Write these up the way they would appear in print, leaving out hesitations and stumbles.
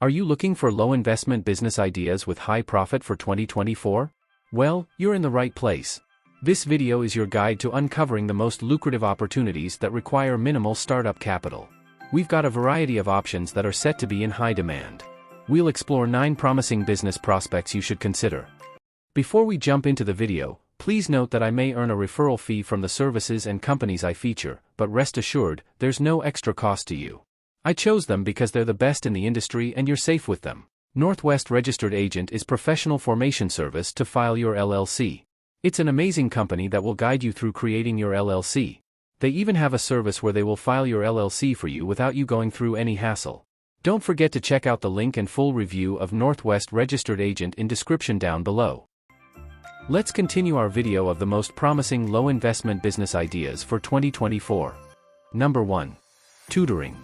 Are you looking for low-investment business ideas with high profit for 2024? Well, you're in the right place. This video is your guide to uncovering the most lucrative opportunities that require minimal startup capital. We've got a variety of options that are set to be in high demand. We'll explore 9 promising business prospects you should consider. Before we jump into the video, please note that I may earn a referral fee from the services and companies I feature, but rest assured, there's no extra cost to you. I chose them because they're the best in the industry and you're safe with them. Northwest Registered Agent is professional formation service to file your LLC. It's an amazing company that will guide you through creating your LLC. They even have a service where they will file your LLC for you without you going through any hassle. Don't forget to check out the link and full review of Northwest Registered Agent in description down below. Let's continue our video of the most promising low-investment business ideas for 2024. Number 1. Tutoring.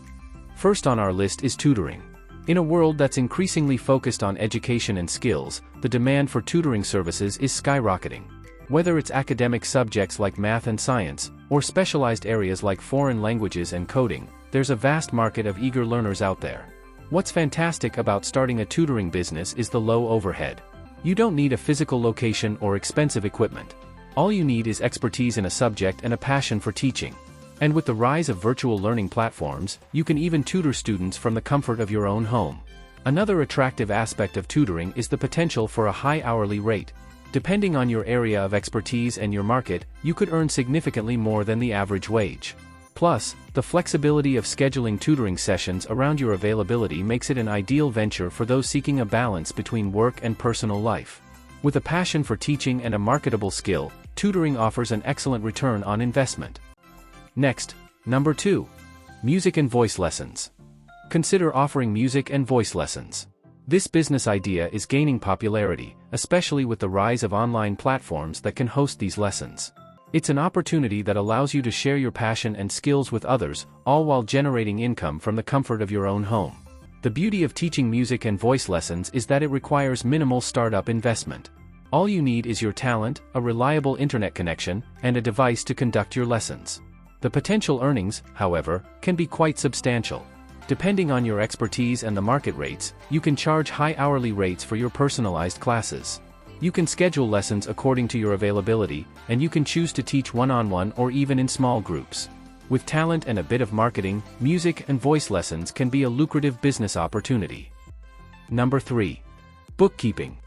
First on our list is tutoring. In a world that's increasingly focused on education and skills, the demand for tutoring services is skyrocketing. Whether it's academic subjects like math and science, or specialized areas like foreign languages and coding, there's a vast market of eager learners out there. What's fantastic about starting a tutoring business is the low overhead. You don't need a physical location or expensive equipment. All you need is expertise in a subject and a passion for teaching. And with the rise of virtual learning platforms, you can even tutor students from the comfort of your own home. Another attractive aspect of tutoring is the potential for a high hourly rate. Depending on your area of expertise and your market, you could earn significantly more than the average wage. Plus, the flexibility of scheduling tutoring sessions around your availability makes it an ideal venture for those seeking a balance between work and personal life. With a passion for teaching and a marketable skill, tutoring offers an excellent return on investment. Next, number 2. Music and voice lessons. Consider offering music and voice lessons. This business idea is gaining popularity, especially with the rise of online platforms that can host these lessons. It's an opportunity that allows you to share your passion and skills with others, all while generating income from the comfort of your own home. The beauty of teaching music and voice lessons is that it requires minimal startup investment. All you need is your talent, a reliable internet connection, and a device to conduct your lessons. The potential earnings, however, can be quite substantial. Depending on your expertise and the market rates, you can charge high hourly rates for your personalized classes. You can schedule lessons according to your availability, and you can choose to teach one-on-one or even in small groups. With talent and a bit of marketing, music and voice lessons can be a lucrative business opportunity. Number 3. Bookkeeping.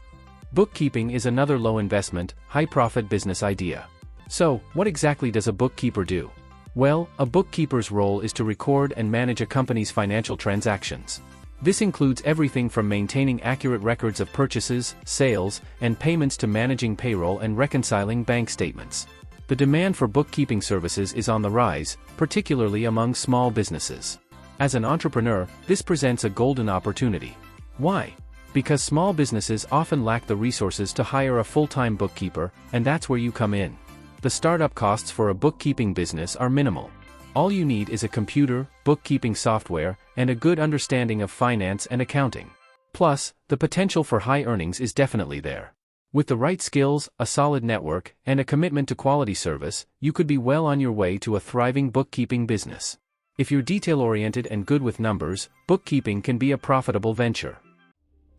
Bookkeeping is another low-investment, high-profit business idea. So, what exactly does a bookkeeper do? Well, a bookkeeper's role is to record and manage a company's financial transactions. This includes everything from maintaining accurate records of purchases, sales, and payments to managing payroll and reconciling bank statements. The demand for bookkeeping services is on the rise, particularly among small businesses. As an entrepreneur, this presents a golden opportunity. Why? Because small businesses often lack the resources to hire a full-time bookkeeper, and that's where you come in. The startup costs for a bookkeeping business are minimal. All you need is a computer, bookkeeping software, and a good understanding of finance and accounting. Plus, the potential for high earnings is definitely there. With the right skills, a solid network, and a commitment to quality service, you could be well on your way to a thriving bookkeeping business. If you're detail-oriented and good with numbers, bookkeeping can be a profitable venture.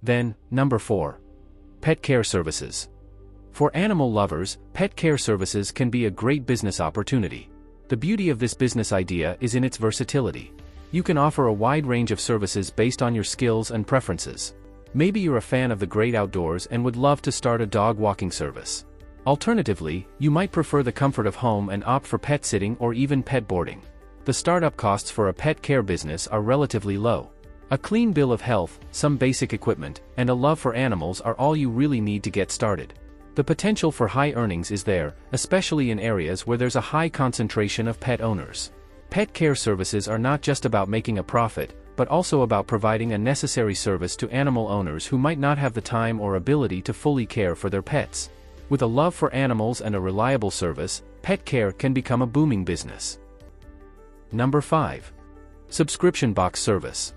Then, number 4. Pet care services. For animal lovers, pet care services can be a great business opportunity. The beauty of this business idea is in its versatility. You can offer a wide range of services based on your skills and preferences. Maybe you're a fan of the great outdoors and would love to start a dog walking service. Alternatively, you might prefer the comfort of home and opt for pet sitting or even pet boarding. The startup costs for a pet care business are relatively low. A clean bill of health, some basic equipment, and a love for animals are all you really need to get started. The potential for high earnings is there, especially in areas where there's a high concentration of pet owners. Pet care services are not just about making a profit, but also about providing a necessary service to animal owners who might not have the time or ability to fully care for their pets. With a love for animals and a reliable service, pet care can become a booming business. Number 5. Subscription box service.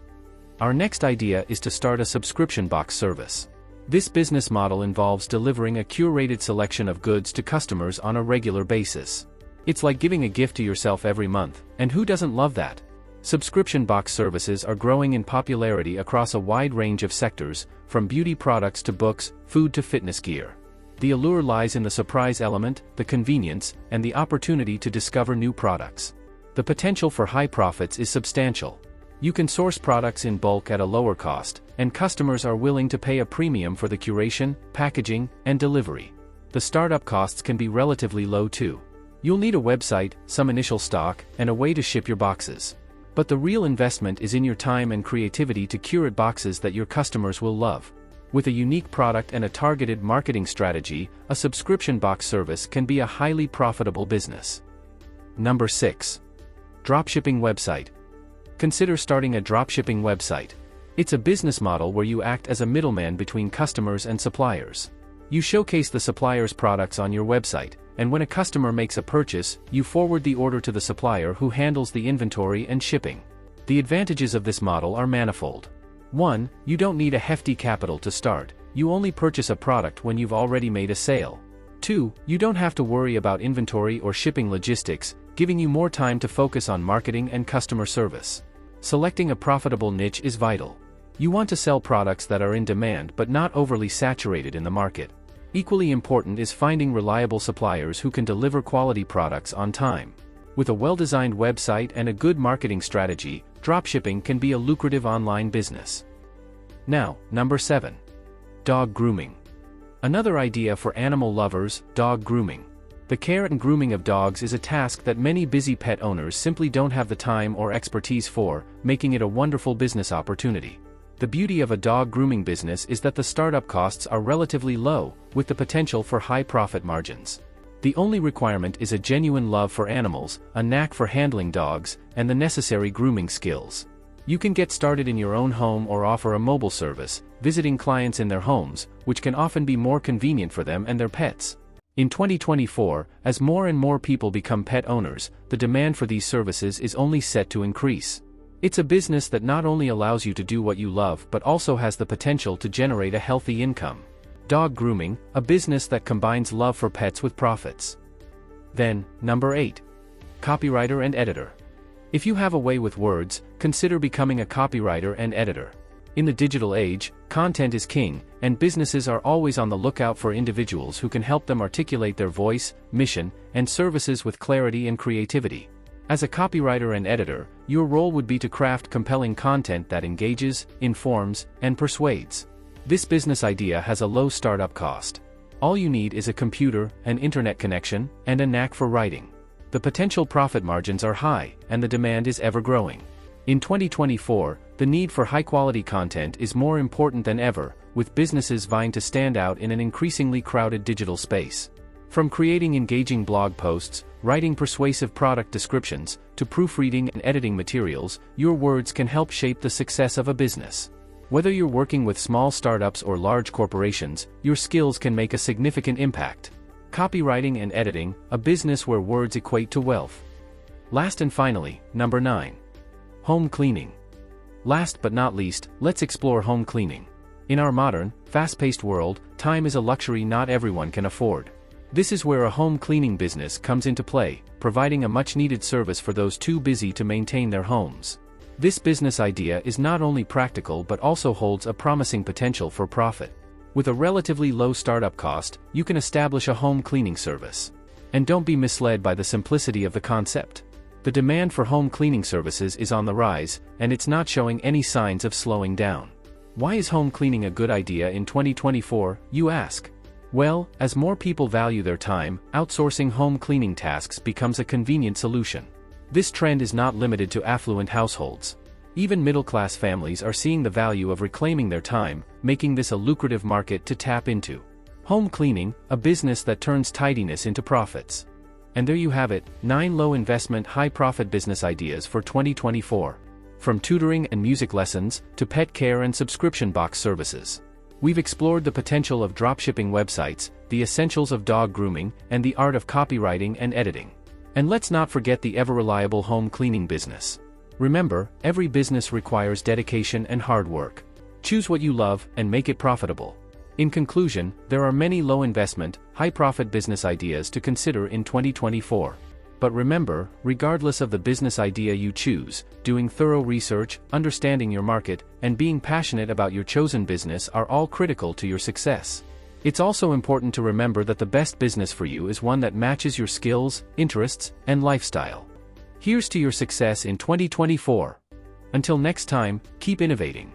Our next idea is to start a subscription box service. This business model involves delivering a curated selection of goods to customers on a regular basis. It's like giving a gift to yourself every month, and who doesn't love that? Subscription box services are growing in popularity across a wide range of sectors, from beauty products to books, food to fitness gear. The allure lies in the surprise element, the convenience, and the opportunity to discover new products. The potential for high profits is substantial. You can source products in bulk at a lower cost, and customers are willing to pay a premium for the curation, packaging, and delivery. The startup costs can be relatively low too. You'll need a website, some initial stock, and a way to ship your boxes. But the real investment is in your time and creativity to curate boxes that your customers will love. With a unique product and a targeted marketing strategy, a subscription box service can be a highly profitable business. Number 6. Dropshipping website. Consider starting a dropshipping website. It's a business model where you act as a middleman between customers and suppliers. You showcase the supplier's products on your website, and when a customer makes a purchase, you forward the order to the supplier who handles the inventory and shipping. The advantages of this model are manifold. 1. You don't need a hefty capital to start. You only purchase a product when you've already made a sale. 2. You don't have to worry about inventory or shipping logistics, giving you more time to focus on marketing and customer service. Selecting a profitable niche is vital. You want to sell products that are in demand but not overly saturated in the market. Equally important is finding reliable suppliers who can deliver quality products on time. With a well-designed website and a good marketing strategy, dropshipping can be a lucrative online business. Now, number 7. Dog grooming. Another idea for animal lovers, dog grooming. The care and grooming of dogs is a task that many busy pet owners simply don't have the time or expertise for, making it a wonderful business opportunity. The beauty of a dog grooming business is that the startup costs are relatively low, with the potential for high profit margins. The only requirement is a genuine love for animals, a knack for handling dogs, and the necessary grooming skills. You can get started in your own home or offer a mobile service, visiting clients in their homes, which can often be more convenient for them and their pets. In 2024, as more and more people become pet owners, the demand for these services is only set to increase. It's a business that not only allows you to do what you love but also has the potential to generate a healthy income. Dog grooming, a business that combines love for pets with profits. Then, number 8. Copywriter and editor. If you have a way with words, consider becoming a copywriter and editor. In the digital age, content is king, and businesses are always on the lookout for individuals who can help them articulate their voice, mission, and services with clarity and creativity. As a copywriter and editor, your role would be to craft compelling content that engages, informs, and persuades. This business idea has a low startup cost. All you need is a computer, an internet connection, and a knack for writing. The potential profit margins are high, and the demand is ever growing. In 2024, the need for high-quality content is more important than ever, with businesses vying to stand out in an increasingly crowded digital space. From creating engaging blog posts, writing persuasive product descriptions, to proofreading and editing materials, your words can help shape the success of a business. Whether you're working with small startups or large corporations, your skills can make a significant impact. Copywriting and editing, a business where words equate to wealth. Last and finally, number 9. Home cleaning. Last but not least, let's explore home cleaning. In our modern, fast-paced world, time is a luxury not everyone can afford. This is where a home cleaning business comes into play, providing a much-needed service for those too busy to maintain their homes. This business idea is not only practical but also holds a promising potential for profit. With a relatively low startup cost, you can establish a home cleaning service. And don't be misled by the simplicity of the concept. The demand for home cleaning services is on the rise, and it's not showing any signs of slowing down. Why is home cleaning a good idea in 2024, you ask? Well, as more people value their time, outsourcing home cleaning tasks becomes a convenient solution. This trend is not limited to affluent households. Even middle-class families are seeing the value of reclaiming their time, making this a lucrative market to tap into. Home cleaning, a business that turns tidiness into profits. And there you have it, 9 low-investment, high-profit business ideas for 2024. From tutoring and music lessons, to pet care and subscription box services. We've explored the potential of dropshipping websites, the essentials of dog grooming, and the art of copywriting and editing. And let's not forget the ever-reliable home cleaning business. Remember, every business requires dedication and hard work. Choose what you love and make it profitable. In conclusion, there are many low-investment, high-profit business ideas to consider in 2024. But remember, regardless of the business idea you choose, doing thorough research, understanding your market, and being passionate about your chosen business are all critical to your success. It's also important to remember that the best business for you is one that matches your skills, interests, and lifestyle. Here's to your success in 2024. Until next time, keep innovating.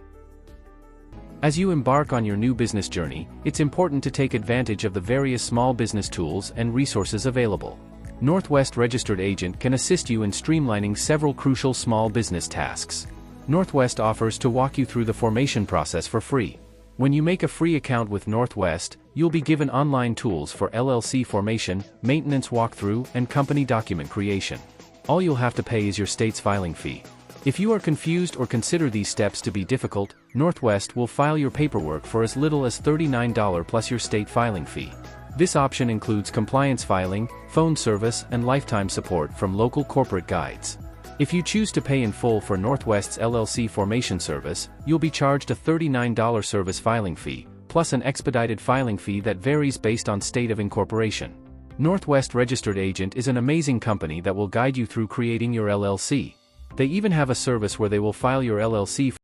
As you embark on your new business journey, it's important to take advantage of the various small business tools and resources available. Northwest Registered Agent can assist you in streamlining several crucial small business tasks. Northwest offers to walk you through the formation process for free. When you make a free account with Northwest, you'll be given online tools for LLC formation, maintenance walkthrough, and company document creation. All you'll have to pay is your state's filing fee. If you are confused or consider these steps to be difficult, Northwest will file your paperwork for as little as $39 plus your state filing fee. This option includes compliance filing, phone service, and lifetime support from local corporate guides. If you choose to pay in full for Northwest's LLC formation service, you'll be charged a $39 service filing fee, plus an expedited filing fee that varies based on state of incorporation. Northwest Registered Agent is an amazing company that will guide you through creating your LLC. They even have a service where they will file your LLC